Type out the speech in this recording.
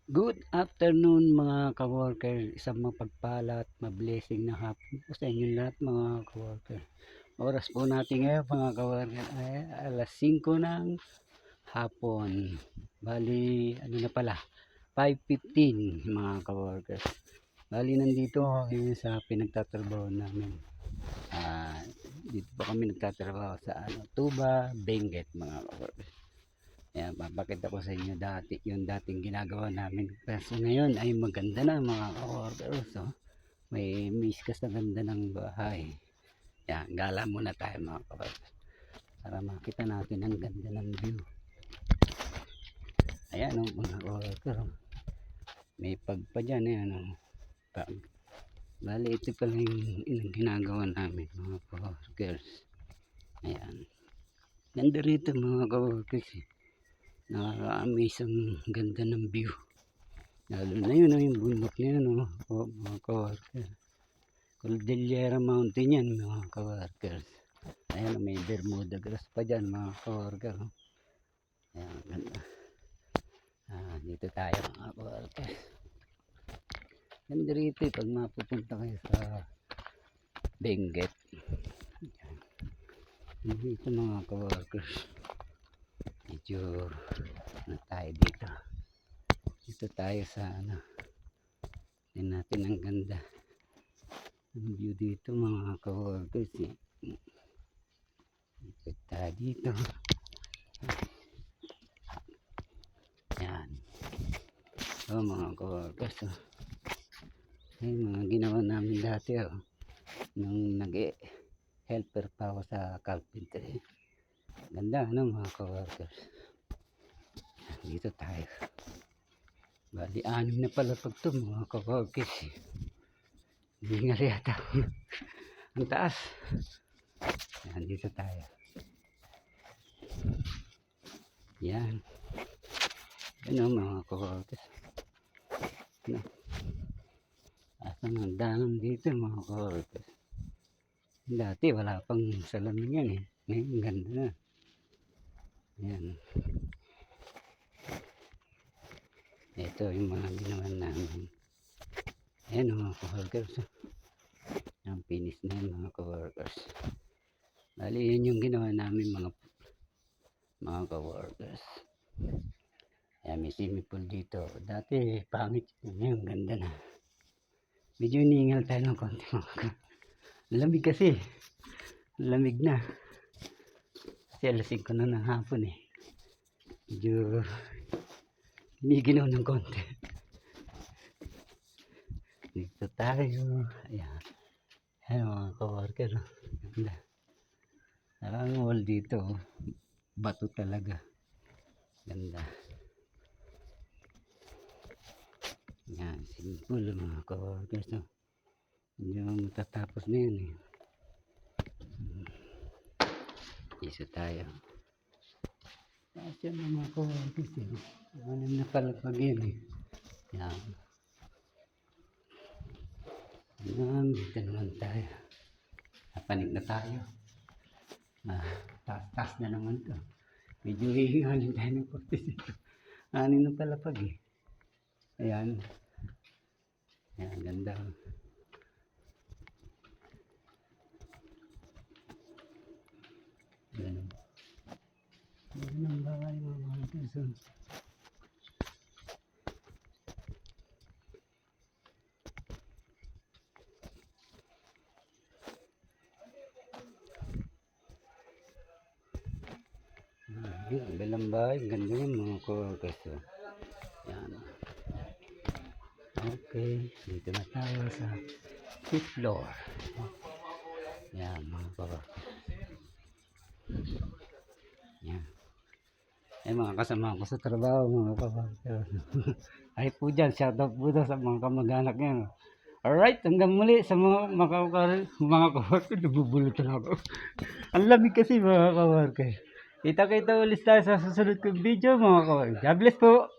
Good afternoon mga ka-worker, isang mapagpala at mablessing na hapon po sa inyo lahat mga ka-worker. Oras po natin ngayon mga ka-worker ay alas 5 ng hapon. Bali, ano na pala, 5:15 mga ka-worker. Bali, nandito ako ngayon sa pinagtatrabaho namin. Dito po kami nagtatrabaho sa Tuba, Benguet mga ka-worker. Ayan, papakita ko sa inyo yung dating ginagawa namin. Kasi ngayon ay maganda na mga ka-workers. So, may miskas na ganda ng bahay. Ayan, gala muna tayo mga ka-workers. Para makita natin ang ganda ng view. Ayan mga ka-workers. May pagpa dyan. Ayan, pag. Bali, ito pala yung ginagawa namin mga ka-workers. Ayan. Ganda rito mga ka-workers. Nakaka-amaze ang ganda ng view. Lalo na yun, yung bundok na yun, mga ka-workers. Cordillera Mountain yan, mga ka-workers. Ayan, may Bermuda grass pa dyan, mga ka-workers. Ayan, ganda. Dito tayo, mga ka-workers. Ganda rito, pag mapupunta kayo sa Benguet. Dito, mga ka-workers. Medyo, tayo dito. Dito tayo sa tingnan natin ang ganda ang view dito mga ka-workers. Dito tayo dito. Yan. Mga ka-workers. Ay, mga ginawa namin dati nung nag-helper pa ako sa carpentry. Ganda mga ka-workers. Dito tayo. Bali, 6 na pala pag ito mga ka-workers. Hindi nga yata ang taas. Yan, dito tayo. Yan. Ano mga ka-workers. Ano? Asan ang danan dito mga ka-workers. Dati wala pang salamin yan eh. Ngayon ganda na. Yan. Ito yung mga ginawa namin. Ayan mga ka-workers. Yung finish na yun mga ka-workers. Bali yun yung ginawa namin mga ka-workers. Ayan, may swimming pool dito. Dati pangit yun. Ngayon ganda na. Medyo iniingal tayo ng konti mga lamig kasi. Lamig na. Kasi alas 5 na ng hapon eh. Medyo hiniginaw ng konti. Dito tayo. Ayan. Ayan mga ka-worker. Ganda. Ang wall dito. Bato talaga. Ganda. Ayan. Simple mga ka-workers. Hindi naman matatapos na yun eh. Isa tayo. Kasi mga ka-workers eh. Anim na palapag yun eh. Ayan. Ayan. Dito naman tayo. Napanig na tayo. Taas na naman to. Medyo hihingalin tayo ng kortis ito. 6 na palapag eh. Ayan. Ayan, ganda. Ayan. Ayan ang bahay mga person. Ang galang bahay. Ganda yung mga ka-workers. Ayan. Okay, dito na tayo sa 5th floor. Yan mga ka-workers. Yan. Ay mga kasama ko sa trabaho mga ka-workers. Ay po dyan, shoutout po sa mga kamag-anak nyo. Alright, hanggang muli sa mga ka-workers. Nabubulutan ako. Ang lamig kasi mga ka-workers. Kita-kita ulit tayo sa susunod kong video mga ka-workers. God bless po.